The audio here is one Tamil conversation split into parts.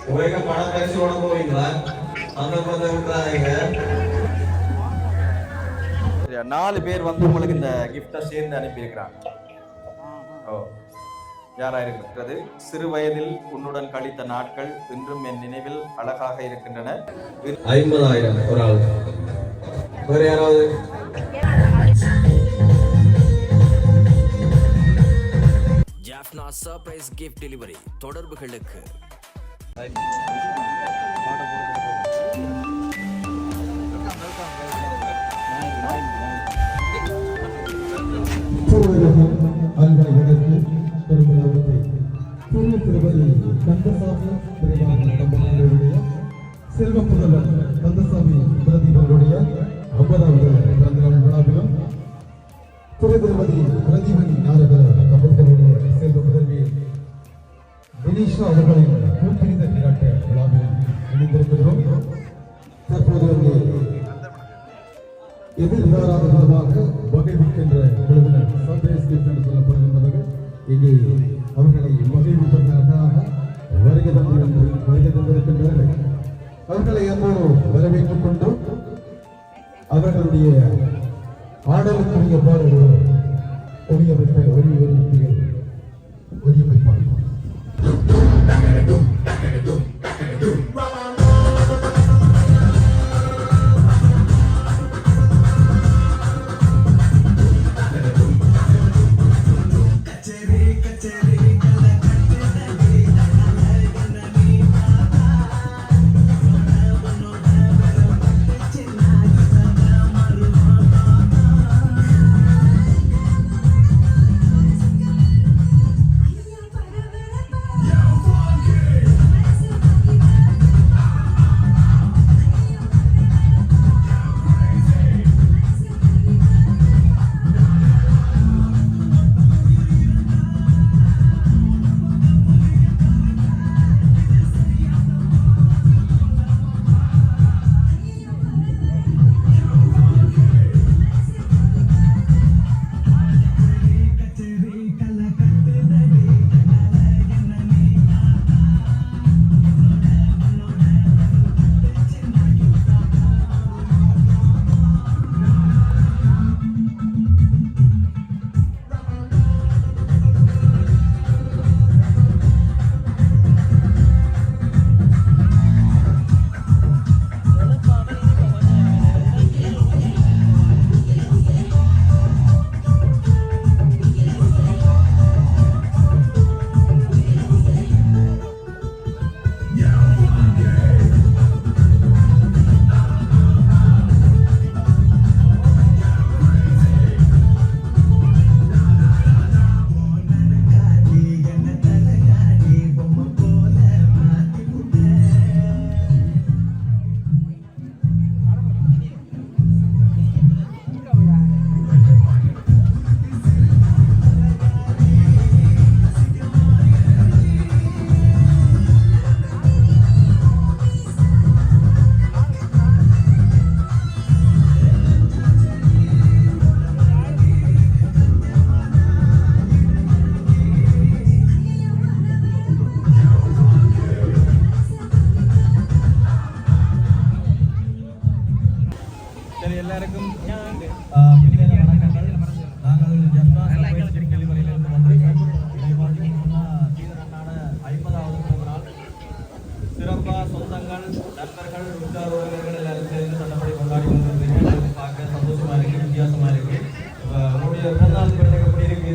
உங்களுக்கு பணம் பரிசு உடம்பு போவீங்களா? சந்தர்ப்பத்தை விட்டுறாதீங்க. 4 பேர் வந்து உங்களுக்கு இந்த கிஃப்டை சேர்ந்து அனுப்பியிருக்கிறாங்க. ஓ, யாரா இருக்கிறது? சிறு வயதில் உன்னுடன் கழித்த நாட்கள் இன்றும் என் நினைவில் அழகாக இருக்கின்றன. 50,000 ஒரு ஆள். வேற யாராவது? ஜாஃப்னா சர்ப்ரைஸ் கிஃப்ட் டெலிவரி தொடர்புகளுக்கு செல்வ புதல்வர் கந்தசாமி பிரதீபனுடைய 50வது பிறந்தநாள் விழாவிலும் திருமதி பிரதீபன் நாரத தம்பதிகளுடைய செல்வ புதல்வி தினேஷா அவர்களின் பூப்பிரிந்த நீராட்ட விழாவில் இணைந்திருக்கின்றோம். தற்போது எதிர்பாராத விதமாக மகிழ்விக்கின்ற குழுவினர் சர்ப்ரைஸ் கிஃப்ட் என்று சொல்லப்படுகின்றவர்கள் இங்கே அவர்களை மகிழ்விப்பதற்காக வருகை தந்திருக்கின்றார்கள். அவர்களை அன்போடு வரவேற்றுக் கொண்டு அவர்களுடைய ஆடலுக்குரிய பாடல்களோ ஒளியமைப்பை ஒளியமைப்பார்கள். எல்லாருக்கும் வணக்கங்கள். நாங்கள் ஜப்னா சர்ப்ரைஸ் கிஃப்ட் டெலிவரியிலிருந்து வந்திருக்கோம். இதை பார்த்தீங்கன்னா சீதரனான 50வது பிறந்தநாள் சிறப்பாக சொந்தங்கள், நண்பர்கள், உற்றார் உறவினர்கள் எல்லாரும் சேர்ந்து நல்லபடி கொண்டாடி கொண்டிருக்கிறீங்க. பார்க்க சந்தோஷமா இருக்கு, வித்தியாசமா இருக்கு. உங்களுடைய பிறந்தநாள் எப்படி இருக்கு?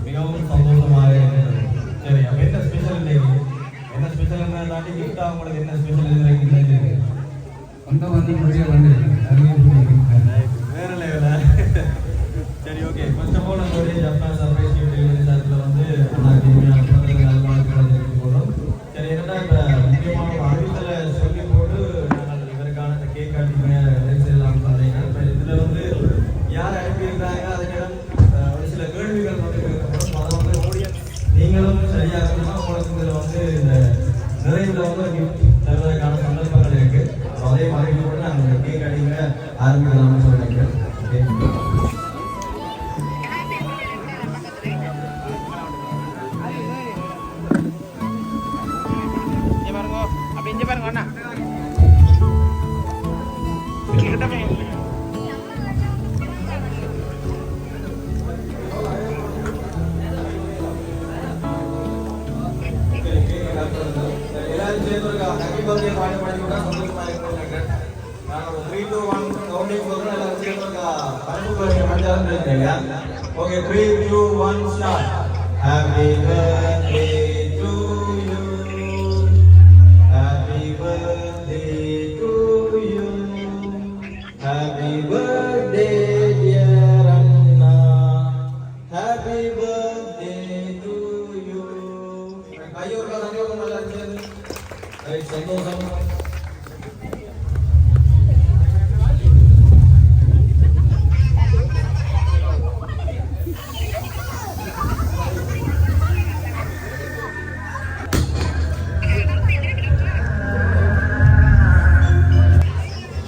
மிகவும் சந்தோஷமாக இருக்கிறது. சரி, அப்போ என்ன ஸ்பெஷல் இன்னைக்கு? என்ன ஸ்பெஷல் தாண்டி கிஃப்டா உங்களுக்கு என்ன ஸ்பெஷல் இருக்கு? வேற லெவலா? சரி, ஓகே. ஃபர்ஸ்ட் ஆஃப் ஆல் நம்மளுடைய ஜப்னா சர்ப்ரைஸ் கிஃப்ட் டெலிவரி சார்ஜில் வந்து போகிறோம். சரி, என்னன்னா இப்போ முக்கியமான ஒரு அறிவித்தலை சொல்லி போட்டு நாங்கள் இவருக்கான இந்த கேக் காட்டிங்க செல்லாம் பார்த்தீங்கன்னா இப்போ இதில் வந்து யார் அனுப்பியிருக்காங்க அதுக்கிடம் ஒரு சில கேள்விகள் வந்து அதை வந்து ஆடியன்ஸ் நீங்களும் சரியாக இருக்கணும். உங்களுக்கு இதில் வந்து இந்த நிறைவில் வந்து கிஃப்ட் தருவதற்கான சந்தர்ப்பங்கள் இருக்கு. அதே மாதிரி கூட நாங்கள் கேக் அடிங்க ஆரம்பிக்கலாம்னு சொல்லியிருக்கேன். ஓகே, எல்லாரும் சேர்ந்து ஒரு ஹாப்பி பர்த்டே பாட்டு பாடி கூட சந்தோஷமா இருக்கும்னு நினைக்கிறேன். நான் ஒரு 3, 2, 1 கவுண்டிங் சொல்றேன். எல்லாரும் சேர்ந்து ஒரு ஹாப்பி பர்த்டே பாடியாலும் இருக்கீங்க. Okay 3, 2, 1 start. Happy birthday to you. Happy birthday to you. Happy birthday dear Anna. Happy birthday to you. Ayo kalau malam jadi. Baik, santosam.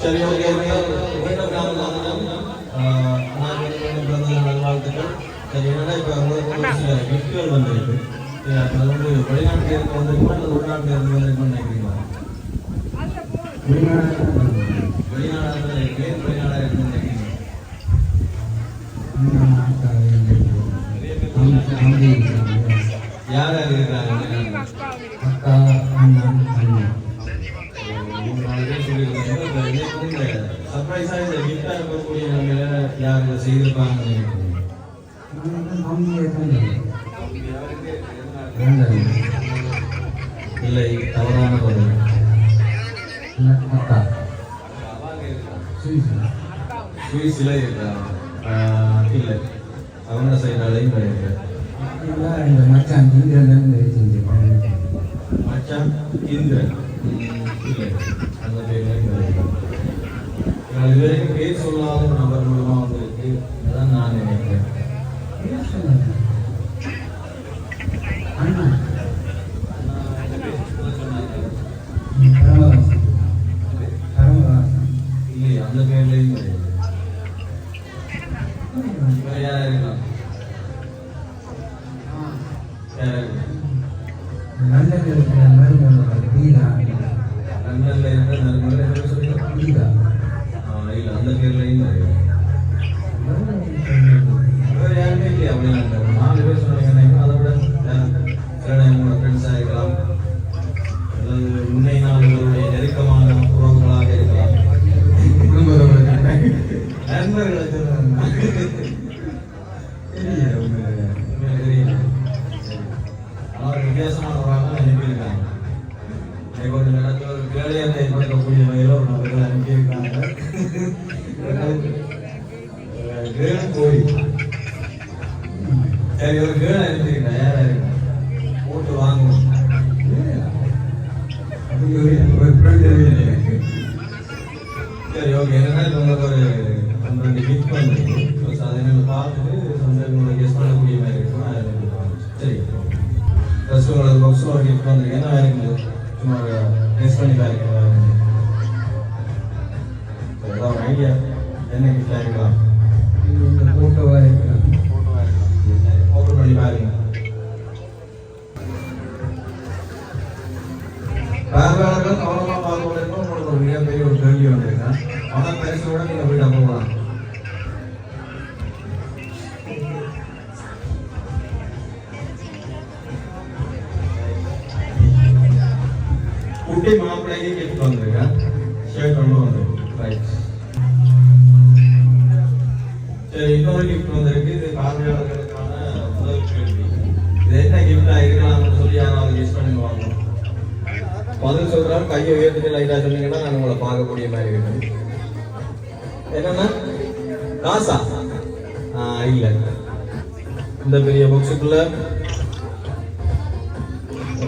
சரி ஓகே மீண்டும் நாம நல்வாழ்த்துக்கள். சரி என்னன்னா இப்போ உங்களுக்கு ஒரு சில கிஃப்ட்கள் வந்திருக்கு. அது வந்து வெளிநாட்டில் இருந்து வந்திருக்குமா அல்லது உள்நாட்டில் இருந்து வந்திருக்குன்னு நினைக்கிறீங்களா? வெளிநாடாக இருக்கு. வெளிநாடாக இருக்குன்னு நினைக்கிறீங்க? யார் யார் இருக்கிறாங்க? சர்ப்ரைஸா இந்த கிஃப்ட் அனுப்பக்கூடிய நிலையில யார் இதை செய்திருப்பாங்க? இல்லை, தவறான பதில். சுவிஸ்ல இருக்காங்க. இல்லை, அவங்க சைடாலையும் கிடையாது. மச்சான் இந்திரன். இல்லை, அந்த பேர்லையும் கிடையாது. இதுவரைக்கும் பேர் சொல்லாத ஒரு நபர் மூலமா வந்திருக்கு. அதான் நான் நினைக்கிறேன். இல்லையா, அந்த பேர்லையும் கிடையாது. யாரா இருக்கலாம்? லண்டன்ல இருக்கிற நறுமணம் சொல்லுங்க. இல்ல, அந்த பேர்லையும் வேற யாருமே இல்லையா? அப்படின்னா 4 பேர் சொன்னீங்க. அதை விட சில உங்களோட ஃப்ரெண்ட்ஸாக இருக்கலாம், அல்லது முன்னை நாளுடைய நெருக்கமான உறவுகளாக இருக்கலாம், நண்பர்களை தெரியல. ஆனால் வித்தியாசமான ஒரு ஆட்கள் அனுப்பியிருக்காங்க. ஒரு நடத்த ஒரு வேலையாக ஏற்படுத்தக்கூடிய வகையில் ஒரு நபர்கள் அனுப்பியிருக்காங்க. போய் சரி, ஒரு கேள் அனுப்பியிருக்கேன். யாரா இருக்கா? போட்டு வாங்கணும். சரி ஓகே. என்னன்னா இப்போ உங்களுக்கு ஒரு 12 கிஃப்ட் வந்துருக்கு. அதை நீங்கள் பார்த்துட்டு உங்களுக்கு கெஸ்ட் பண்ணக்கூடிய மாதிரி இருக்கும். சரி, ஃபர்ஸ்ட் உங்களுக்கு பாக்ஸில் ஒரு கிஃப்ட் வந்துருக்கு. என்ன இருக்குது? சும்மா கெஸ்ட் பண்ணி பாருங்க. அதான் ஒரு ஐடியா. என்ன கிஃப்டாக இருக்கலாம்? ஃபோட்டோவாக இருக்கலாம். ஓப்பன் பண்ணி பாருங்க. வேறு கவனமாக பார்க்க உங்களுக்கு ஒரு மிகப்பெரிய ஒரு கேள்வி வந்திருக்கேன். ஆனால் பரிசோட நீங்கள் போய் டப்ப போகலாம். குட்டி மாப்பிள்ளைக்கு கிஃப்ட் வந்திருக்கேன். ஷர்ட் ஒன்று வந்திருக்கு. ரைட். சரி, இன்னொரு கிஃப்ட் வந்திருக்கு. இது பார்வையாளர்களுக்கான முதல் கேள்வி. இது என்ன கிஃப்டா இருக்கலாம்னு சொல்லி யாராவது கெஸ் பண்ணி வாங்கணும். பதில் சொல்றாரு. கையை உயர்த்திட்டு லைட்டா சொன்னீங்கன்னா நான் உங்களை பார்க்கக்கூடிய மாதிரி இருக்கு. என்னன்னா காசா? இல்ல, இந்த பெரிய பாக்ஸுக்குள்ள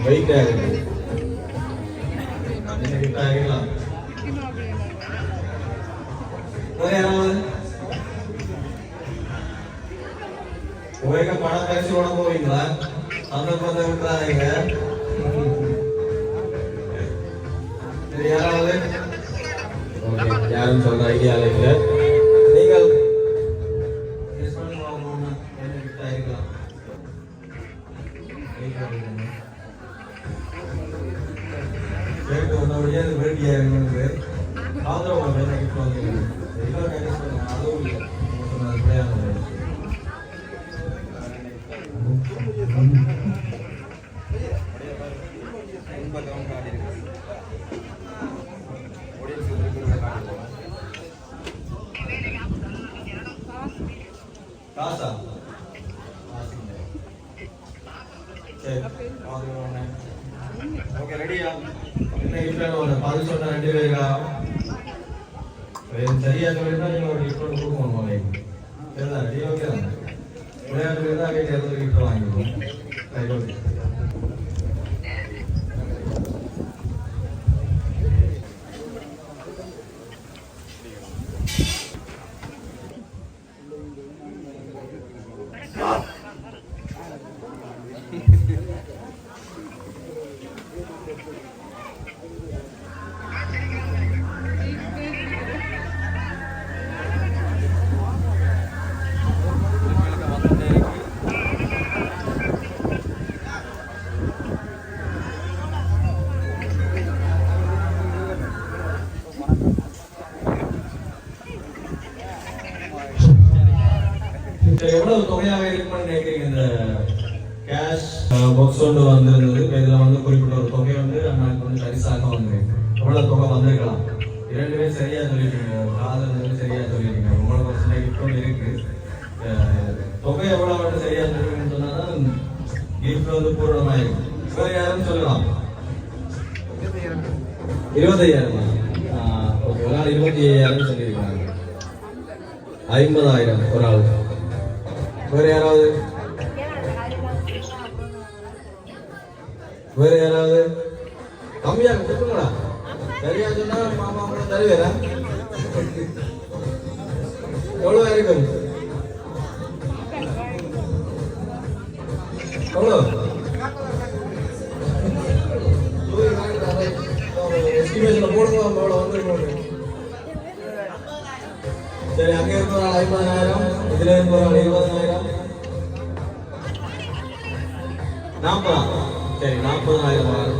வெயிட்டா இருக்கு. என்ன கிஃப்டா இருக்கலாம்? உங்க பணம் பரிசோட போவீங்களா? சந்தர்ப்பத்தை விட்டுறாதீங்க. சரி, யாராவது? ஓகே, யாரும் சொல்ற ஐடியால இல்ல. நீங்கள் என்ன கிஃப்ட் ஆயிருக்கலாம்? கேட்டு ஒன்னபடியா அது வேண்டியா இருக்கு. ஆதரவு என்ன கிஃப்ட் வாங்குறீங்க? அதுவும் இல்லை. சொன்னது பிள்ளையான ரொம்ப கவனம் காட்டியிருக்கு. ஓகே ரெடியா? என்ன இப்போ பதில் சொன்ன 2 பேருக்கா? சரியா சொல்லிட்டா நீங்க ஒரு கிஃப்ட் ஒன்று கொடுக்கணும். சரிதா? ரெடி? ஓகே தான். விளையாட்டு இருந்தால் வீட்டில் இருந்து கிஃப்ட் வாங்கிடுவோம். Right okay. எவ்வளவு தொகையாக இருக்குன்னு நினைக்கிறீங்க? இந்த கேஷ் பாக்ஸ் ஒன்று வந்திருந்தது. இதுல வந்து குறிப்பிட்ட ஒரு தொகை வந்து அண்ணாக்கு வந்து பரிசாக வந்திருக்கு. எவ்வளவு தொகை வந்திருக்கலாம்? 2 பேரும் சரியா சொல்லிட்டீங்க. காதல் சரியா சொல்லிட்டீங்க. உங்களுக்கு ஒரு சின்ன கிஃப்ட் ஒன்று இருக்கு. தொகை எவ்வளவு வந்து சரியா சொல்லிருக்கீங்கன்னு சொன்னாதான் கிஃப்ட் வந்து பூர்ணமாயிருக்கும். வேற யாரும் சொல்லலாம்? 25,000. ஓகே, ஒரு ஆள் 25,000 சொல்லியிருக்காங்க. 50,000 ஒரு ஆள். வேற யாராவது? வேற யாராவது? கம்மியாக கொடுத்துங்களா? சரியா சொன்னா மாமா கூட தருவேரா? எவ்வளோ இருக்கும்? எவ்வளோ? எஸ்டிமேஷன்ல போடுங்க. எவ்வளோ வந்து சரி, அங்க இருக்க ஒரு 50,000, இதுல இருக்க ஒரு 20,000, 40. சரி, 40,000.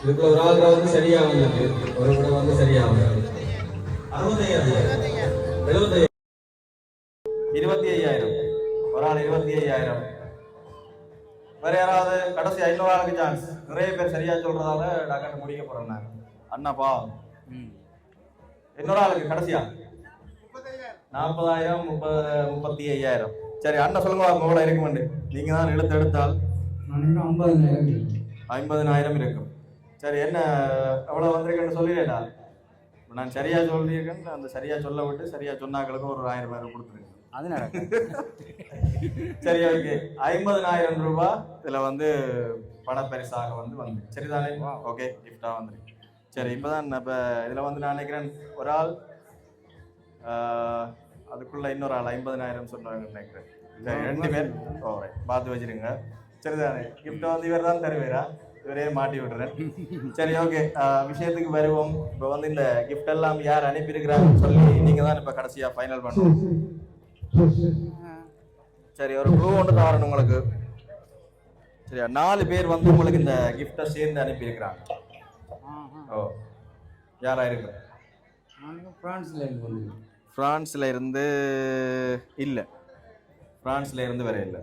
இதுக்குள்ள ஒரு ஆள் வந்து சரியா வந்திருக்கு, ஒரு கூட வந்து சரியா வந்திருக்கு. 65,000, 75,000, 25,000. ஒரு ஆள் 25,000. வேற யாராவது? கடைசி 500 ஆளுக்கு சான்ஸ். நிறைய பேர் சரியா சொல்றதால டாக்டர் முடிக்க போறேன் நான். அண்ணாப்பா இன்னொரு ஆளுக்கு கடைசியா 40,000, 35,000. சரி அண்ணன் சொல்லுங்க, உங்களோட இருக்குமெண்டு. நீங்க தான் இழுத்து எடுத்தால் 50,000 இருக்கும். சரி, என்ன எவ்வளவு வந்திருக்குன்னு சொல்லிடா. நான் சரியா சொல்லியிருக்கேன். அந்த சரியா சொல்ல விட்டு சரியா சொன்னாக்களுக்கு ஒரு 1000 ரூபாய் கொடுத்துருக்கேன். சரி, ஓகே. 50,000 ரூபாய் இதுல வந்து பணப்பரிசாக வந்து சரிதானே? ஓகே, கிஃப்டா வந்துருக்கு. சரி, இப்போதான் இப்போ இதில் வந்து நான் நினைக்கிறேன் ஒரு ஆள் அதுக்குள்ள இன்னொரு ஆள் 50,000 சொன்னாங்கன்னு நினைக்கிறேன். சரி, 2 பேர் பார்த்து வச்சிருங்க. சரிதானே? கிஃப்ட் வந்து இவர் தான் தருவீரா? இவரே மாட்டி விடுறேன். சரி, ஓகே. விஷயத்துக்கு வருவோம். இப்போ வந்து இந்த கிஃப்ட் எல்லாம் யார் அனுப்பியிருக்கிறாங்கன்னு சொல்லி நீங்கள் தான் இப்போ கடைசியாக ஃபைனல் பண்ணணும். சரி, ஒரு க்ளூ ஒன்று தரணும் உங்களுக்கு. சரியா? 4 பேர் வந்து உங்களுக்கு இந்த கிஃப்டை சேர்ந்து அனுப்பியிருக்கிறாங்க. ஓ, யாரா இருக்கு? பிரான்ஸ்ல இருந்து இல்ல. பிரான்ஸ்ல இருந்து வேற இல்ல.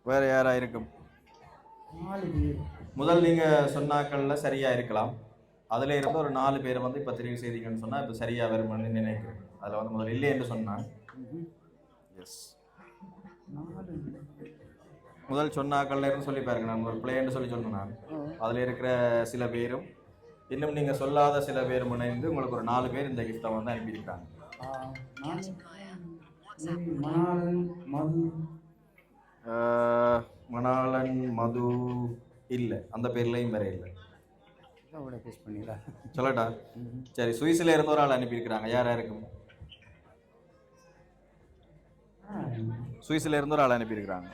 வேற யாரா இருக்கும்? முதல் நீங்க சொன்னாக்கள்ல சரியா இருக்கலாம். அதுல இருந்து ஒரு 4 பேரை வந்து இப்ப தெரிவு செய்தீங்கன்னு சொன்னா இப்ப சரியா வரும்னு நினைக்கிறேன். அதுல வந்து முதல்ல இல்லை என்று சொன்னா எஸ், முதல் சொன்னாக்கள்ல இருந்து சொல்லி பாருங்க. நான் ஒரு பிளேன்னு சொல்லி சொன்னேன். அதுல இருக்கிற சில பேரும் இன்னும் நீங்க சொல்லாத சில பேரும் இணைந்து உங்களுக்கு ஒரு 4 பேர் இந்த கிஃப்டை வந்து அனுப்பியிருக்காங்க. மணாலன், மது இல்ல, அந்த பேர்லயும் வேற இல்ல. சொல்லட்டா? சரி, சுவிஸ்ல இருந்து ஒரு ஆள் அனுப்பியிருக்கிறாங்க. யாரா இருக்கும்? சுவிஸ்ல இருந்து ஒரு ஆள் அனுப்பியிருக்கிறாங்க.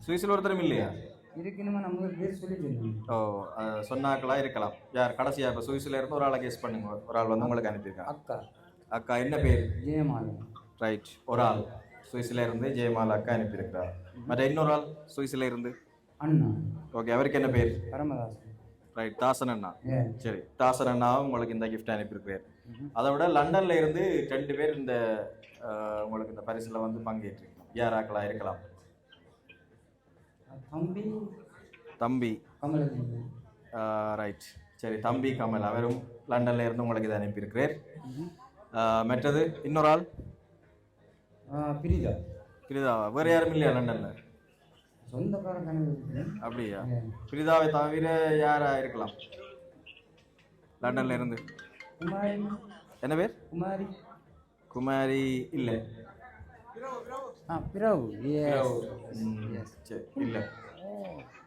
சுவிஸ்ல ஒருத்தரும் இல்லையா? ஓ, சொன்னாக்களா இருக்கலாம். யார் கடைசியா? இப்போ சுவிஸ்ல இருந்து ஒரு ஆளை கெஸ் பண்ணுங்க. ஒரு ஆள் வந்து உங்களுக்கு அனுப்பியிருக்காங்க. அக்கா. அக்கா என்ன பேர்? ஜெயமாலா. ரைட், ஒரு ஆள் சுவிஸ்ல இருந்து ஜெயமாலா அக்கா அனுப்பியிருக்கிறார். மற்ற இன்னொரு ஆள் சுவிஸ்ல இருந்து அண்ணா. ஓகே, அவருக்கு என்ன பேர்? பரமதாசன். ரைட், தாசன் அண்ணா. சரி, தாசன் அண்ணாவும் உங்களுக்கு இந்த கிஃப்ட் அனுப்பியிருக்கிறார். அதை விட லண்டன்ல இருந்து 2 பேர் இந்த உங்களுக்கு இந்த பரிசுல வந்து பங்கேற்றிருக்கோம். யாராக்களா இருக்கலாம்? தம்பி கமல். ரைட், சரி, தம்பி கமல் அவரும் லண்டன்ல இருந்து உங்களுக்கு இதை அனுப்பியிருக்கிறார். மற்றது இன்னொரு ஆள் பிரிதா. பிரிதாவா? வேற யாரும் இல்லையா லண்டன்ல? சொந்தக்காரன் கணக்கு அப்படியா? பிரிதாவை தவிர யாரா இருக்கலாம் லண்டன்ல இருந்து? குமாரி. என்ன பேர்? குமாரி. குமாரி இல்லை. பிரபு. சரி இல்லை.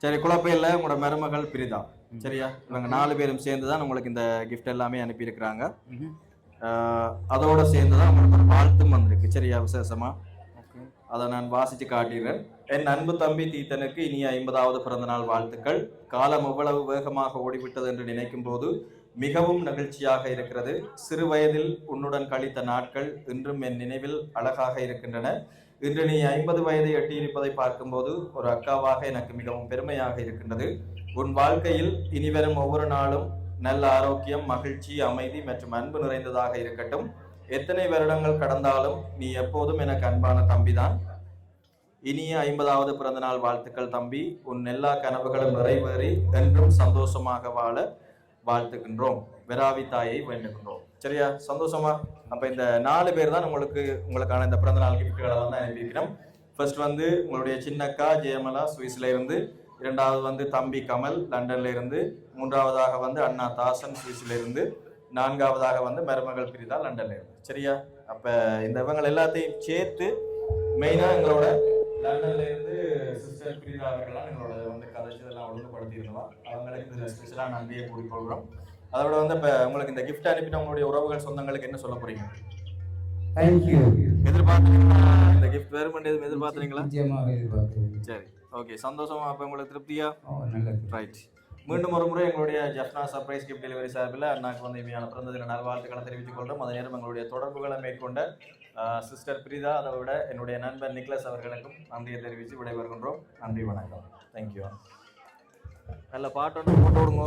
சரி, குழப்பம் இல்லை. உங்களோட மருமகள் பிரிதா. சரியா? இவங்க 4 பேரும் சேர்ந்து தான் உங்களுக்கு இந்த கிஃப்ட் எல்லாமே அனுப்பியிருக்கிறாங்க. அதோட சேர்ந்து தான் உங்களுக்கு ஒரு வாழ்த்தும் வந்திருக்கு. சரியா? விசேஷமா அதை நான் வாசித்து காட்டுகிறேன். என் அன்பு தம்பி தீத்தனுக்கு இனிய 50வது பிறந்தநாள் வாழ்த்துக்கள். காலம் எவ்வளவு வேகமாக ஓடிவிட்டது என்று நினைக்கும் போது மிகவும் நெகிழ்ச்சியாக இருக்கிறது. சிறு வயதில் உன்னுடன் கழித்த நாட்கள் இன்றும் என் நினைவில் அழகாக இருக்கின்றன. இன்று நீ 50 வயதை எட்டியிருப்பதை பார்க்கும்போது ஒரு அக்காவாக எனக்கு மிகவும் பெருமையாக இருக்கின்றது. உன் வாழ்க்கையில் இனிவரும் ஒவ்வொரு நாளும் நல்ல ஆரோக்கியம், மகிழ்ச்சி, அமைதி மற்றும் அன்பு நிறைந்ததாக இருக்கட்டும். எத்தனை வருடங்கள் கடந்தாலும் நீ எப்போதும் எனக்கு அன்பான தம்பிதான். இனிய 50வது பிறந்தநாள் வாழ்த்துக்கள் தம்பி. உன் எல்லா கனவுகளும் நிறைவேறி என்றும் சந்தோஷமாக வாழ வாழ்த்துக்கின்றோம். வெராவி தாயை வேண்டுகின்றோம். சரியா? சந்தோஷமா? அப்ப இந்த 4 பேர் தான் உங்களுக்கான இந்த பிறந்தநாள் கிஃப்ட்களை வந்து அனுப்பியிருக்கிறோம். ஃபர்ஸ்ட் வந்து உங்களுடைய சின்னக்கா ஜெயமலா சுவிஸ்ல இருந்து, 2வது வந்து தம்பி கமல் லண்டன்ல இருந்து, 3வதாக வந்து அண்ணா தாசன் சுவிஸ்ல இருந்து, 4வதாக வந்து மருமகள் பிரிதா லண்டன்ல இருந்து. சரியா? அப்ப இந்த இவங்க எல்லாத்தையும் சேர்த்து மெயினா எங்களோட லண்டன்ல இருந்து சிஸ்டர் பிரிதா அவர்கள்லாம் எங்களோட வந்து கதைச்சதெல்லாம் ஒழுங்குபடுத்தி இருந்தோம். அவங்களுக்கு இந்த ஸ்பெஷலா நன்றியை கூறிக்கொள்கிறோம். அதோட வந்து இப்ப உங்களுக்கு இந்த கிஃப்ட் அனுப்பின உங்களுடைய உறவுகள் சொந்தங்களுக்கு என்ன சொல்ல போறீங்க? தேங்க்யூ. எதிர்பார்த்தீங்களா? இந்த கிஃப்ட் வேறு பண்ணி எதிர்பார்த்தீங்களா? சரி, ஓகே. சந்தோஷமா? அப்ப உங்களுக்கு திருப்தியா? ரைட். மீண்டும் ஒரு முறை எங்களுடைய ஜெஃப்னா சர்ப்ரைஸ் கிஃப்ட் டெலிவரி சார்பில் அண்ணாக்கு வந்து இனிமையான பிறந்த தின நல்வாழ்த்துக்களை தெரிவித்துக் கொள்கிறோம். அதே நேரம் எங்களுடைய தொடர்புகளை மேற்கொண்ட சிஸ்டர் பிரிதா, அதை விட என்னுடைய நண்பர் நிக்லஸ் அவர்களுக்கும் நன்றியை தெரிவித்து விடைபெறுகின்றோம். நன்றி, வணக்கம். தேங்க்யூ. நல்ல பாட்டு ஒன்று போட்டு விடுங்க.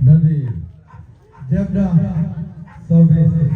நன்றி ஜெப்டா சர்வீஸ்